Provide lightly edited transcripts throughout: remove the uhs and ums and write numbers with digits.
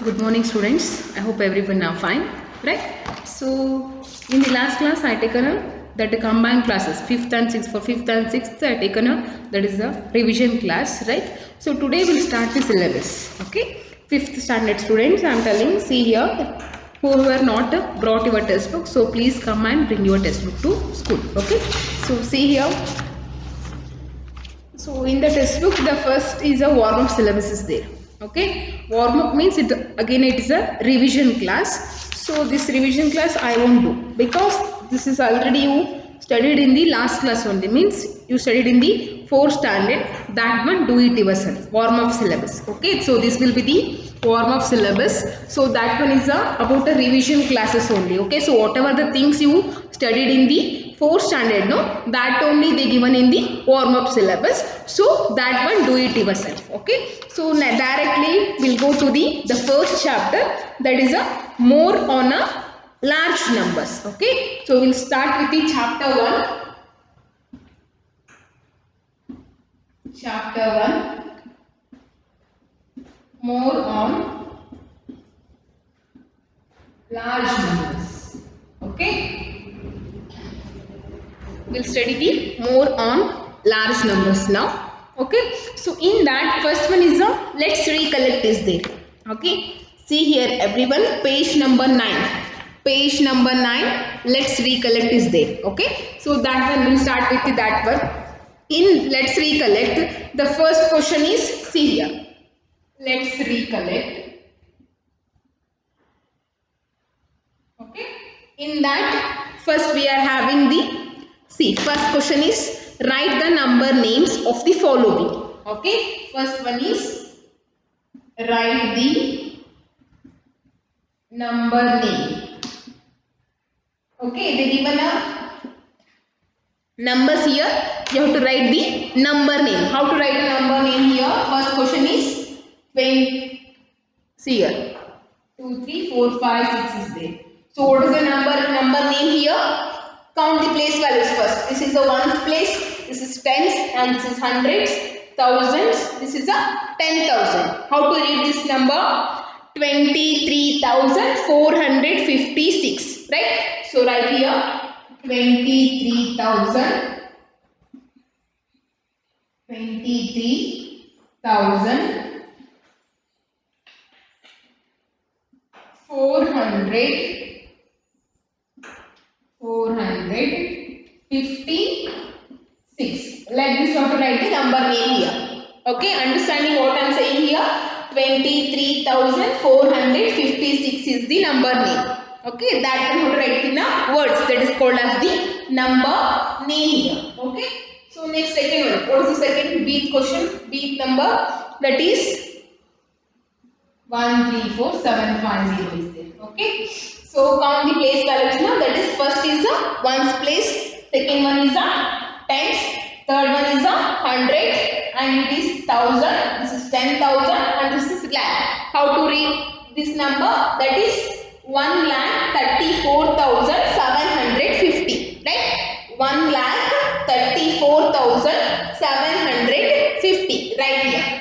Good morning students. I hope everyone are fine, right? So in the last class I taken a that combined classes 5th and 6th. For 5th and 6th I taken a that is a revision class, right? So today we'll start the syllabus. Okay, 5th standard students, I am telling, see here, who were not brought your textbook, so please come and bring your textbook to school. Okay, so see here, so in the textbook, the first is a warm-up syllabus is there. Okay, warm-up means it again it is a revision class. So this revision class I won't do because this is already you studied in the last class only. Means you studied in the 4th standard. That one do it yourself. Warm-up syllabus. Okay, so this will be the warm-up syllabus. So that one is about the revision classes only. Okay, so whatever the things you studied in the 4th standard, no, that only they given in the warm up syllabus. So that one do it yourself. Okay, so directly we'll go to the first chapter, that is a more on a large numbers. Okay, so we'll start with the chapter 1, more on large numbers. Okay, we'll study the more on large numbers now. Okay, so in that first one is a let's recollect is there. Okay, see here everyone, page number 9. Page number 9, let's recollect is there. Okay, so that one we'll start with that one. In let's recollect, the first question is, see here, let's recollect. Okay, in that first we are having the, see, first question is write the number names of the following. Okay, first one is write the number name. Okay, they given a numbers here. You have to write the number name. How to write a number name here? First question is 20. See here, 2, 3, 4, 5, 6 is there. So what is the number name here? Count the place values first. This is the ones place, this is tens, and this is hundreds, thousands, this is a 10,000. How to read this number? 23,456, right? So write here 23,456. Like this, you have to write the number name here. Okay, understanding what I am saying here? 23,456 is the number name. Okay, that you have to write in the words, that is called as the number name here. Okay, so next second one. What is the second beat question? Beat number, that is 134750 is there. Okay, so count the place values now. That is, first is the ones place, second one is the tens, third one is the hundred, and it is thousand. This is 10,000, and this is lakh. How to read this number? That is 1,34,750. Right? 1,34,750. Right here.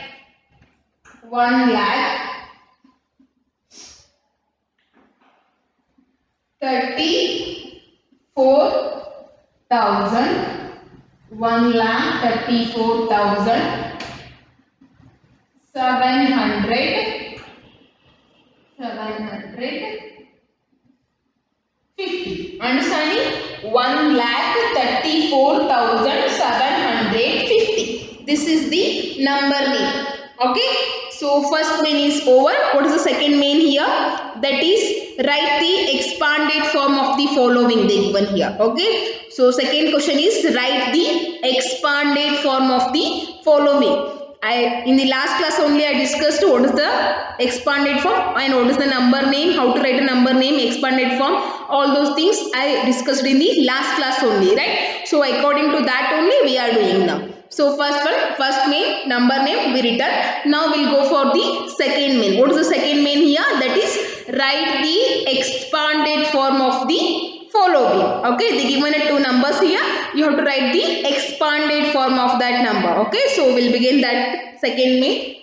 1,34,750. Understanding? 1,34,750. This is the number name. Okay. So first main is over. What is the second main here? That is write the expanded form of the following they given here. Okay. So second question is write the expanded form of the following. In the last class only I discussed what is the expanded form and what is the number name, how to write a number name, expanded form, all those things I discussed in the last class only, right? So according to that only we are doing now. So first one, first main, number name we written. Now we'll go for the second main. What is the second main here? That is write the expanded form of the following. Okay, they given two numbers here. You have to write the expanded form of that number. Okay, so we'll begin that second main.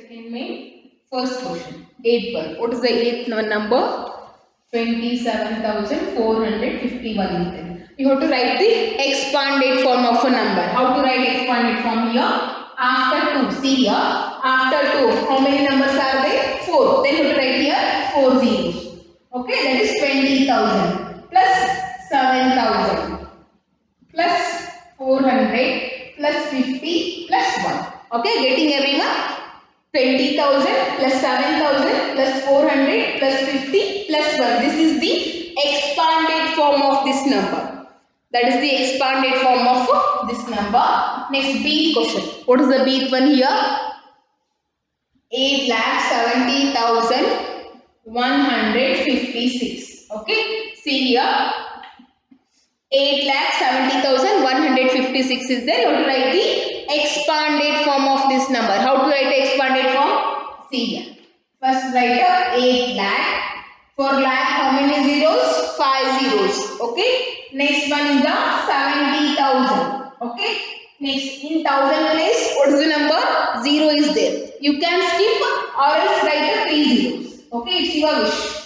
second main, first question, eighth one. What is the eighth number? 27,451 is there. You have to write the expanded form of a number. How to write expanded form here? After 2, see here, after 2, how many numbers are there? 4. Then you have to write here 4 zeros. Okay, that is 20,000 plus 7,000 plus 400 plus 50 plus 1. Okay, getting everyone? 20,000 plus 7,000 plus 400 plus 50 plus 1. This is the expanded form of this number. That is the expanded form of this number. Next, B question. What is the B one here? 8,70,156. Okay, see here. 8,70,156 is there. You have to write the expanded form of this number. How to write the expanded form? See here. First write 8 lakh. For lakh, how many zeros? 5 zeros. Okay. Next one is the 70,000. Okay. Next, in thousand place, what is the number? 0 is there. You can skip or else write 3 zeros. Okay. It's your wish.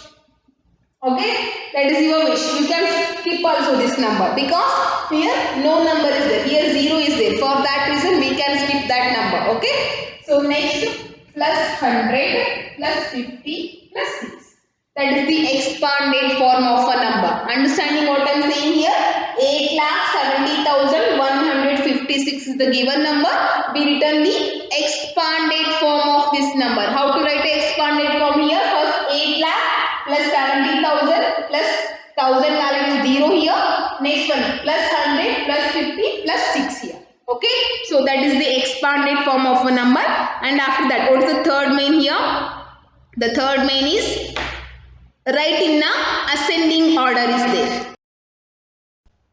Okay, that is your wish. You can skip also this number because here no number is there. Here 0 is there. For that reason we can skip that number. Okay. So next, plus 100 plus 50 plus 6. That is the expanded form of a number. Understanding what I am saying here? 8,70,156 is the given number. We return the expanded form of this number. How to write the expanded form here? First 8 lakh plus 70,000 plus 1000 value is 0 here. Next one plus 100 plus 50 plus 6 here. Okay. So that is the expanded form of a number. And after that, what is the third main here? The third main is write in a ascending order is there.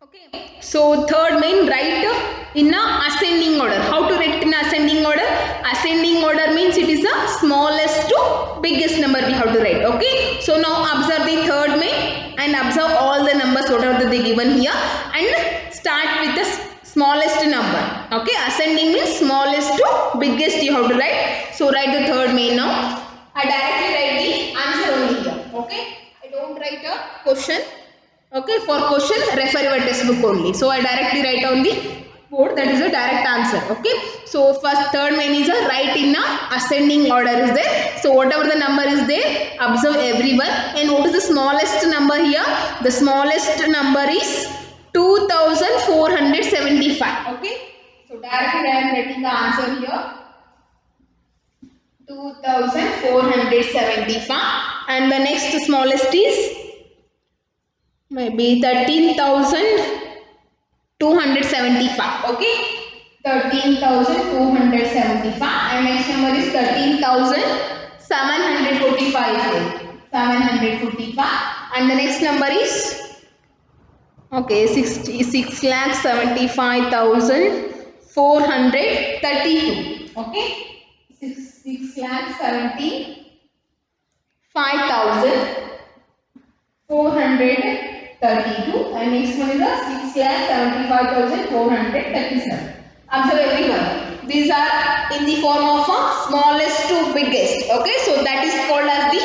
Okay. So third main, write in a ascending order. How to write in a ascending order? Ascending order means it is the smallest to biggest number we have to write. Okay. So now observe the third main and observe all the numbers whatever they given here and start with the smallest number. Okay. Ascending means smallest to biggest you have to write. So write the third main now. I directly write the answer only here. Okay. I don't write a question. Okay, for question refer your textbook only. So I directly write on the board, that is a direct answer. Okay, so first third main is a write in a ascending order is there. So whatever the number is there, observe everyone. And what is the smallest number here? The smallest number is 2,475. Okay, so directly I am writing the answer here. 2,475. And the next smallest is maybe 13,275. Okay, 13,275. And next number is 13,745. 745. And the next number is okay 6,75,432. Okay, 6,75,432. And next one is the 6,75,437. Observe everyone. These are in the form of a smallest to biggest. Okay, so that is called as the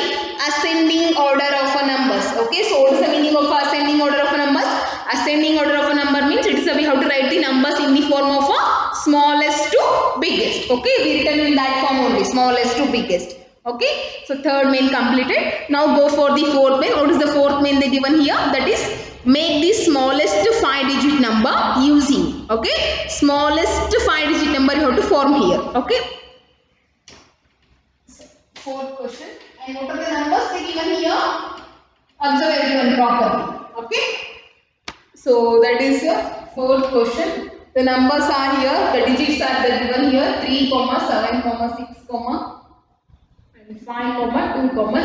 ascending order of a numbers. Okay, so what is the meaning of ascending order of a numbers? Ascending order of a number means it is we have to write the numbers in the form of a smallest to biggest. Okay, we written in that form only, smallest to biggest. Okay, so third main completed. Now go for the fourth main. What is the fourth main they given here? That is make the smallest 5-digit number using. Okay, smallest 5-digit number you have to form here. Okay, fourth question. And what are the numbers they given here? Observe everyone properly. Okay, so that is your fourth question. The numbers are here. The digits are given here: 3, 7, 6, 5, 2,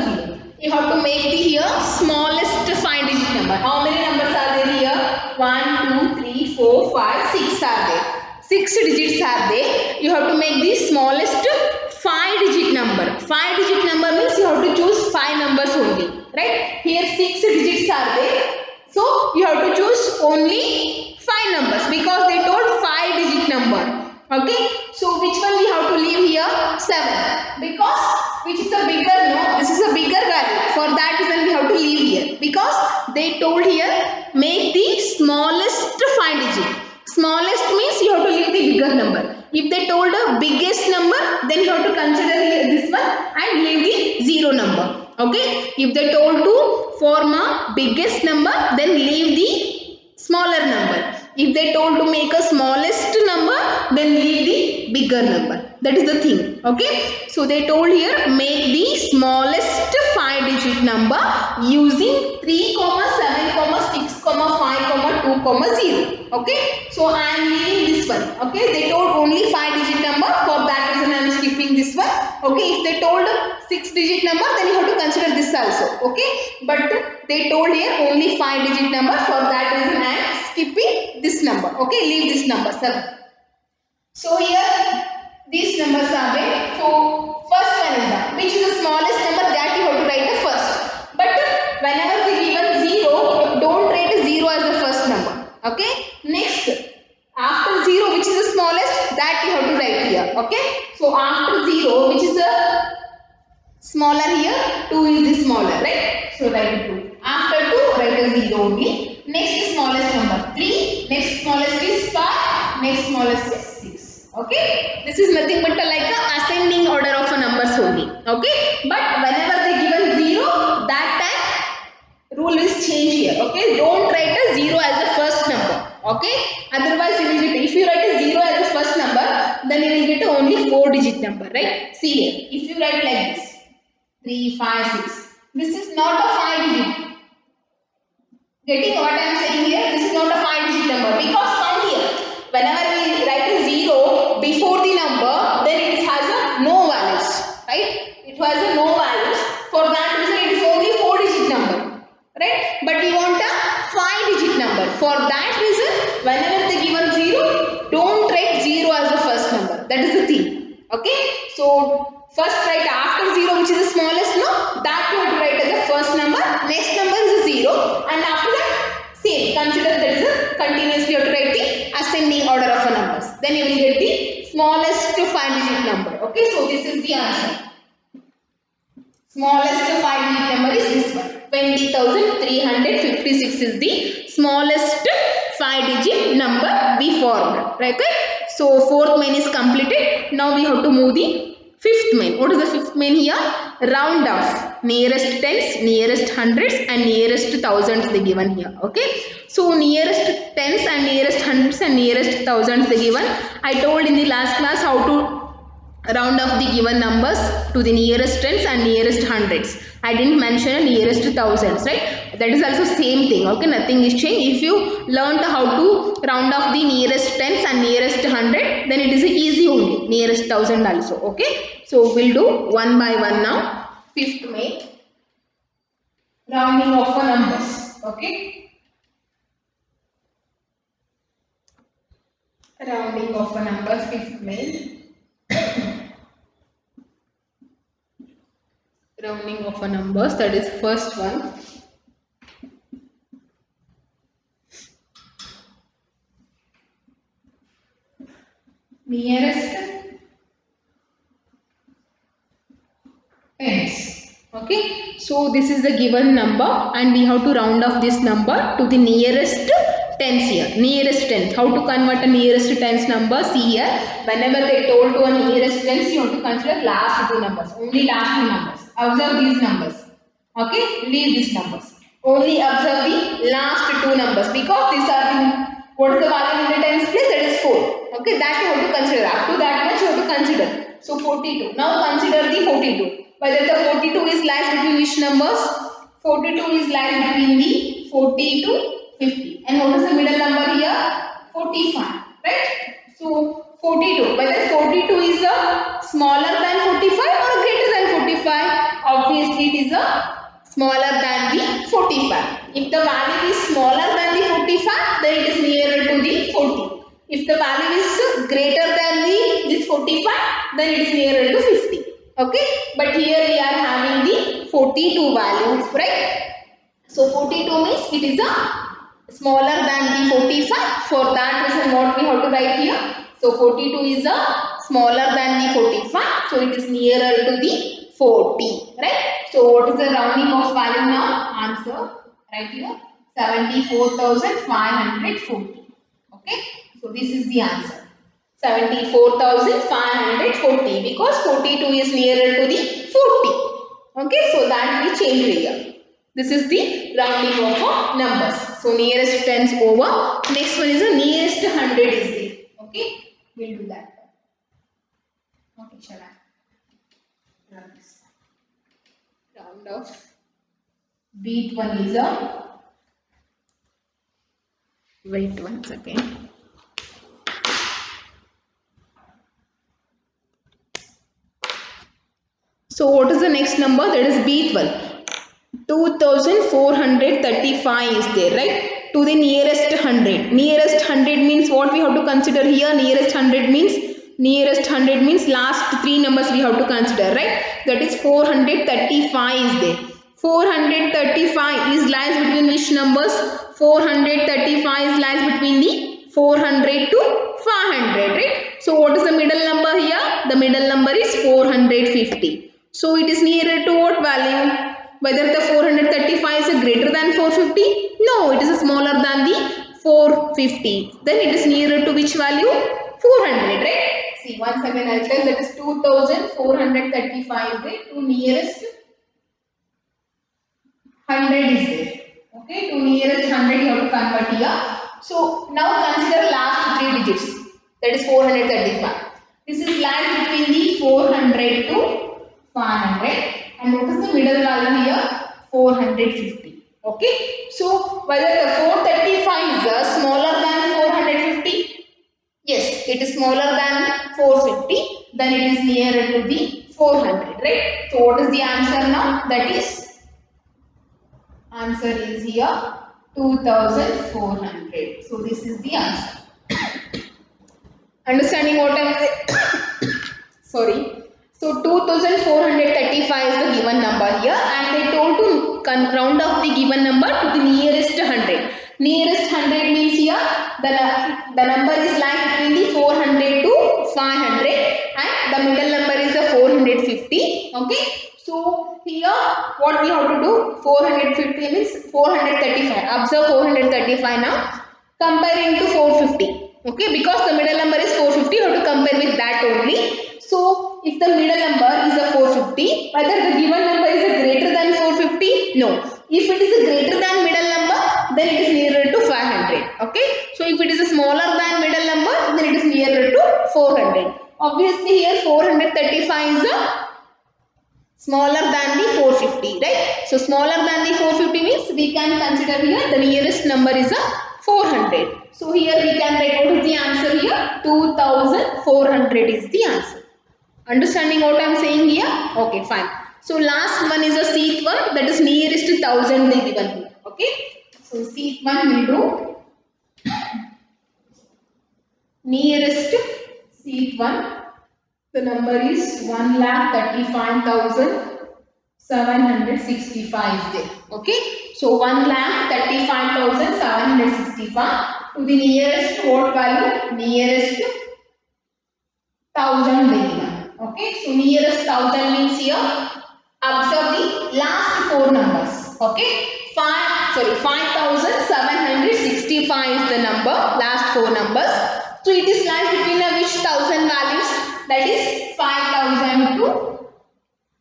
0. You have to make the here smallest 5-digit number. How many numbers are there here? 1, 2, 3, 4, 5, 6 are there. 6 digits are there. You have to make the smallest 5-digit number. 5-digit number means you have to choose 5 numbers only. Right? Here 6 digits are there. So you have to choose only 5 numbers because they told 5-digit number. Okay, so which one we have to leave here? here 7 because which is a bigger, no, this is a bigger value. For that reason we have to leave here because they told here make the smallest 5 digit. Smallest means you have to leave the bigger number. If they told a biggest number, then you have to consider here this one and leave the 0 number. Okay. If they told to form a biggest number, then leave the smaller number. If they told to make a smallest number, then leave the bigger number. That is the thing. Okay. So they told here make the smallest 5 digit number using 3, 7, 6, 5, 2, 0. Okay. So I am leaving this one. Okay. They told only 5 digit number. For that reason I am skipping this one. Okay. If they told 6 digit number, then you have to consider this also. Okay. But they told here only 5 digit number. For that reason I am skipping this number. Okay. Leave this number 7. So here these numbers are there. So first one is the which is the smallest number that you have to write the first. But whenever they given 0, don't write a 0 as the first number. Okay. Next, after 0 which is the smallest, that you have to write here. Okay. So after 0 which is the smaller here, 2 is the smaller, right? So write 2. After 2 write a 0 only. Next smallest number 3. Next smallest is 5. Next smallest is 6. Okay. This is nothing but like a ascending order of a numbers only. Okay. But whenever they given 0, that time rule is changed here. Okay. Don't write a 0 as the first number. Okay. Otherwise you will get, if you write a 0 as the first number, then you will get only 4 digit number, right? See here. If you write like this 3, 5, 6. This is not a 5 digit. Getting what I am saying here? This is not a 5 digit number because count here. Whenever we write a 0 before the number, then it has a no values, right? It has a no values. For that reason, it is only 4 digit number, right? But we want a 5 digit number. For that reason, whenever they given 0, don't write 0 as the first number. That is the thing. Okay? So first write after 0 which is the smallest, no? That you have to write as the first number. Next number is a 0 and after that same. Consider that is a continuously you have to write the ascending order of a numbers. Then you will get the smallest 5 digit number. Okay, so this is the answer. Smallest 5 digit number is this one. 20,356 is the smallest 5 digit number we formed. Right? Okay? So fourth main is completed. Now we have to move the fifth main. What is the fifth main here? Round off. Nearest tens, nearest hundreds and nearest thousands they given here. Okay. So nearest tens and nearest hundreds and nearest thousands they given. I told in the last class how to round off the given numbers to the nearest tens and nearest hundreds. I didn't mention nearest thousands, right? That is also same thing. Okay, nothing is changed. If you learned how to round off the nearest tens and nearest hundred, then it is easy only. Nearest thousand also. Okay, so we'll do one by one now. Fifth main, rounding off the numbers. Okay, rounding off the numbers. Fifth main. Rounding of a numbers, that is first one. Nearest tens. Okay, so this is the given number and we have to round off this number to the nearest tens here. Nearest tens. How to convert a nearest tens number? See here. Whenever they told to a nearest tens, you have to consider last two numbers. Only last two numbers. Observe these numbers. Okay, leave these numbers. Only observe the last two numbers because these are the, what is the value in the tens place? That is 4. Okay, that you have to consider. Up to that much you have to consider. So 42. Now consider the 42. Whether the 42 is lies between which numbers? 42 is lies between the 40 to 50. And what is the middle number here? 45. Right? So 42. Whether 42 is a smaller than 45 or greater than 45? Obviously it is a smaller than the 45. If the value is smaller than the 45, then it is nearer to the 40. If the value is greater than this 45, then it is nearer to 50. Okay, but here we are having the 42 values, right? So 42 means it is a smaller than the 45. For that reason, what we have to write here? So 42 is a smaller than the 45. So it is nearer to the 40, right? So what is the rounding of value now? Answer right here, 74,540. Okay, so this is the answer. 74,540 because 42 is nearer to the 40. Okay, so that we change here. This is the rounding of numbers. So nearest tens over. Next one is the nearest 100 is there. Okay, we'll do that. Okay, shall I run this? Round off. Beat one is a. Wait one second. So what is the next number? That is B12. 2435 is there, right? To the nearest 100. Nearest 100 means what we have to consider here? Nearest 100 means last three numbers we have to consider, right? That is 435 is there. 435 is lies between which numbers? 435 is lies between the 400 to 500, right? So what is the middle number here? The middle number is 450. So it is nearer to what value? Whether the 435 is greater than 450? No, it is smaller than the 450. Then it is nearer to which value? 400, right? See, once again I'll tell, that is 2435 right? To nearest 100 is there. Okay, to nearest 100 you have to convert here. So now consider last three digits. That is 435. This is lies between the 400 to 500. And what is the middle value here? 450. Okay. So whether the 435 is smaller than 450? Yes, it is smaller than 450. Then it is nearer to the 400, right? So what is the answer now? That is, answer is here 2400. So this is the answer. Understanding what I am saying? Sorry. So 2435 is the given number here, and they told to round off the given number to the nearest 100. Nearest 100 means here the number is lying between the 400 to 500 and the middle number is the 450. Okay. So here what we have to do? 450 means 435. Observe 435 now. Comparing to 450. Okay, because the middle number is 450, you have to compare with that only. So if the middle number is a 450, whether the given number is a greater than 450? No. If it is a greater than middle number, then it is nearer to 500. Okay. So if it is a smaller than middle number, then it is nearer to 400. Obviously here 435 is a smaller than the 450, right? So smaller than the 450 means we can consider here the nearest number is a 400. So here we can write what is the answer here? 2400 is the answer. Understanding what I am saying here? Okay, fine. So last one is a seat one, that is nearest to 1000 they given here. Okay. So seat one will do nearest seat one. The number is 1,35,765 there. Okay. So 1,35,765 to the nearest what value? Nearest 1000 they given. Okay. So nearest 1000 means here observe the last four numbers. Okay. 5,765 is the number, last four numbers. So it is lies between which 1000 values? That is 5,000 to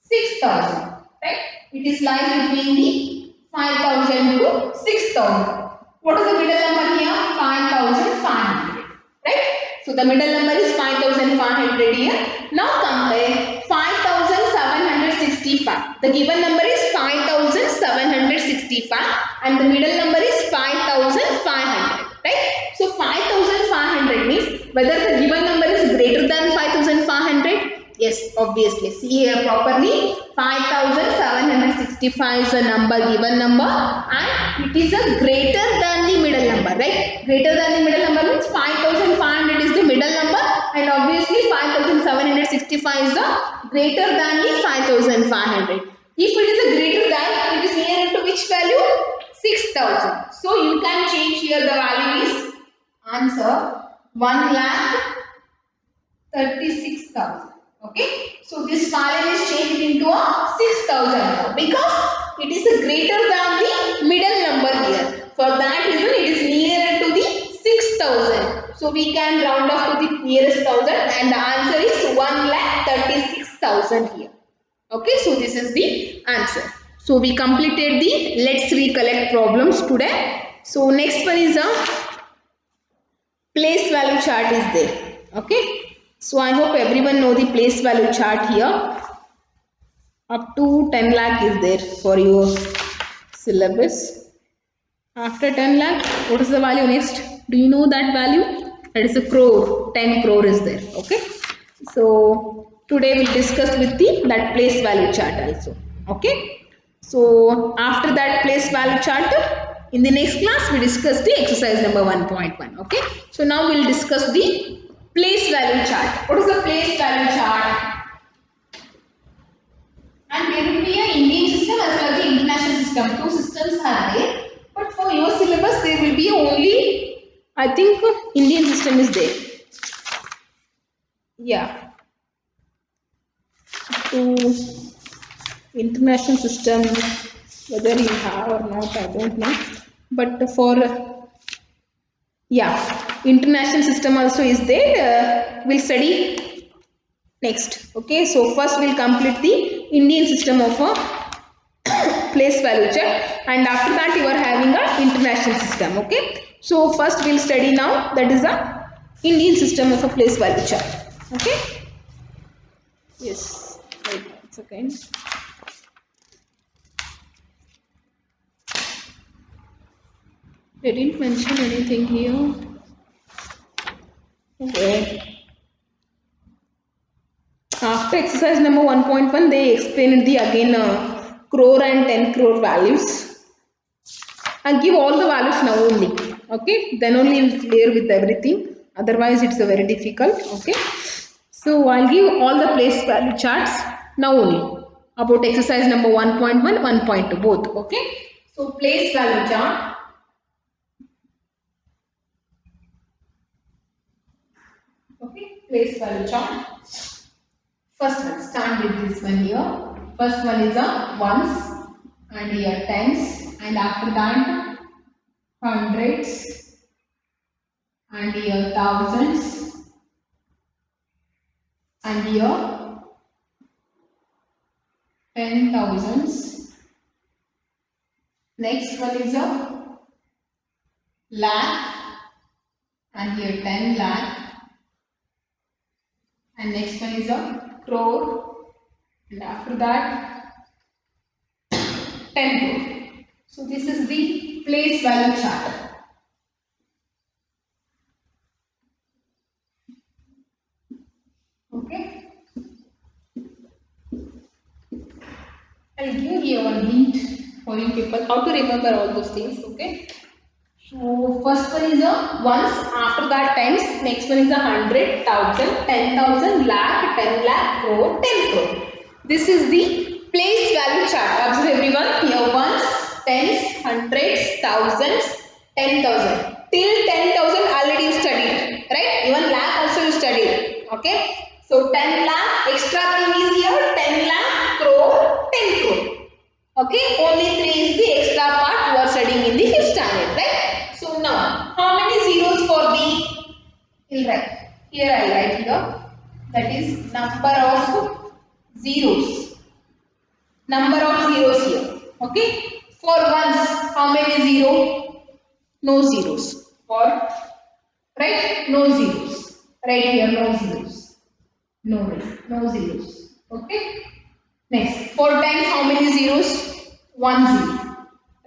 6,000. Right? It is lies between the 5,000 to 6,000. What is the middle number here? 5,500. Right? So the middle number is 5,500 here. Now compare 5,765. The given number is 5,765 and the middle number is 5,500. Right? So 5,500 means whether the given number is greater than 5,500. Yes, obviously. See here properly. 5,765 is the given number and it is a greater than the middle number, right? Greater than the middle number means 5,500 is the middle number and obviously 5,765 is the greater than the 5,500. If it is a greater than, it is nearer to which value? 6,000. So you can change here, the value is answer 1,36,000. Okay, so this column is changed into a 6000 now because it is greater than the middle number here. For that reason, it is nearer to the 6000. So we can round off to the nearest thousand, and the answer is 1,36,000 here. Okay, so this is the answer. So we completed the let's recollect problems today. So next one is a place value chart is there. Okay. So I hope everyone know the place value chart here. Up to 10 lakh is there for your syllabus. After 10 lakh, what is the value next? Do you know that value? That is a crore. 10 crore is there. Okay. So today we'll discuss with the that place value chart also. Okay. So after that place value chart, in the next class we discuss the exercise number 1.1. Okay. So now we'll discuss the place value chart. What is the place value chart? And there will be an Indian system as well as the international system. Two systems are there. But for your syllabus, there will be only, I think, Indian system is there. Yeah. To international system, whether you have or not, I don't know. But for, yeah, international system also is there. We'll study next. Okay. So first we'll complete the Indian system of a place value chart, and after that you are having a international system. Okay, so first we'll study now, that is the Indian system of a place value chart. Okay, yes, wait a second. They didn't mention anything here. Okay, after exercise number 1.1 they explained the again crore and 10 crore values. I'll give all the values now only. Okay, then only you'll clear with everything. Otherwise, it's a very difficult. Okay, so I'll give all the place value charts now only about exercise number 1.1, 1.2 both. Okay, so place value chart. Okay, place value chart. First one, start with this one here. First one is a ones, and here tens, and after that hundreds, and here thousands, and here 10,000s. Next one is a lakh, and here 10 lakh, and next one is a crore, and after that 10 crore. So this is the place value chart. Okay, I'll give here one hint for you people how to remember all those things. Okay, so first one is a ones, after that times, next one is a 100,000, 10,000, lakh, 10 lakh, crore, 10 crore. This is the place value chart. Observe everyone here, ones, tens, hundreds, thousands, 10,000. Till 10,000 already you studied, right? Even lakh also you studied. Okay, so 10 lakh, extra thing is here, 10 lakh, crore, 10 crore. Okay, only 3 is the extra part you are studying in the 5th standard, right? So now, how many zeros for the, we'll write, here I write here, that is number of zeros. Number of zeros here, okay? For ones, how many zero? No zeros. For, right? No zeros. Right here, no zeros. No zeros. Okay? Next, for tens, how many zeros? 1 0.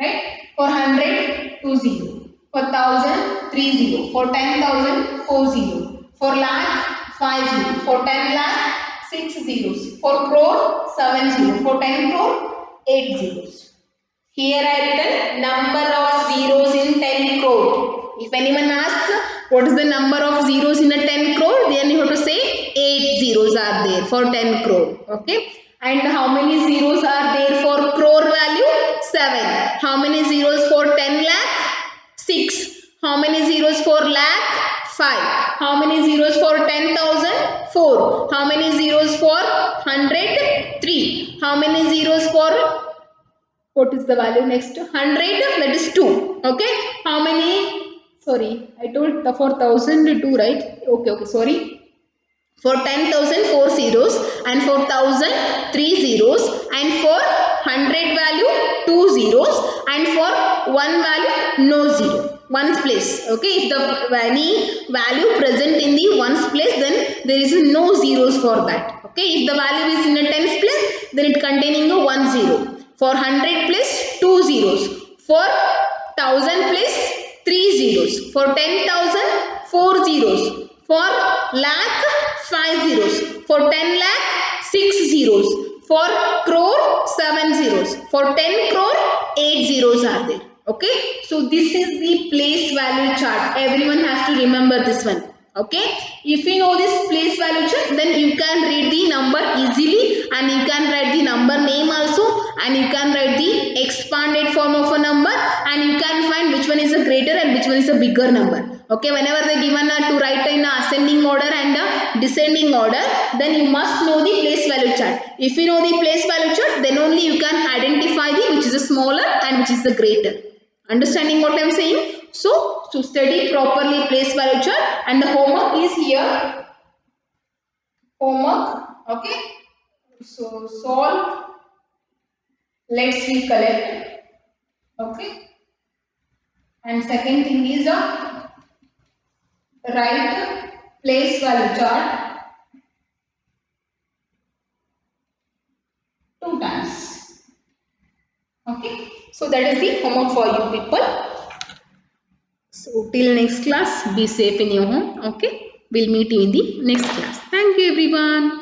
Right? For 100, 2 0. For 1000, 3 0. For 10,000, 4 0. For lakh, 5 0. For 10 lakh, 6 zeros. For crore, 7 0. For 10 crore, 8 zeros. Here I written number of zeros in 10 crore. If anyone asks what is the number of zeros in a 10 crore, then you have to say 8 zeros are there for 10 crore. Okay. And how many zeros are there for crore value? 7. How many zeros for 10 lakh? 6. How many zeros for lakh? 5. How many zeros for 10,000? 4. How many zeros for 100? 3. How many zeros for, what is the value next? 100, that is 2. Okay. How many, sorry, I told the 4,000 2, right? Okay, sorry. For 10,000 4 zeros, and for 1,000 3 zeros, and for 100 value 2 zeros, and for 1 value no zero, ones place. Okay, if the any value present in the ones place, then there is no zeros for that. Okay, if the value is in a tens place, then it containing a 1 zero. For 100 place 2 zeros. For 1,000 place 3 zeros. For 10,000 4 zeros. For lakh 5 zeros. For 10 lakh 6 zeros. For crore 7 zeros. For 10 crore 8 zeros are there. Okay. So this is the place value chart. Everyone has to remember this one. Okay. If you know this place value chart, then you can read the number easily, and you can write the number name also, and you can write the expanded form of a number, and you can find which one is a greater and which one is a bigger number. Okay, whenever they given to write in ascending order and descending order, then you must know the place value chart. If you know the place value chart, then only you can identify the which is the smaller and which is the greater. Understanding what I am saying? So, to study properly place value chart, and the homework is here. Homework, okay. So, solve. Let's recollect. Okay. And second thing is write place value chart 2 times. Okay. So that is the homework for you people. So till next class, be safe in your home. Okay. We'll meet you in the next class. Thank you everyone.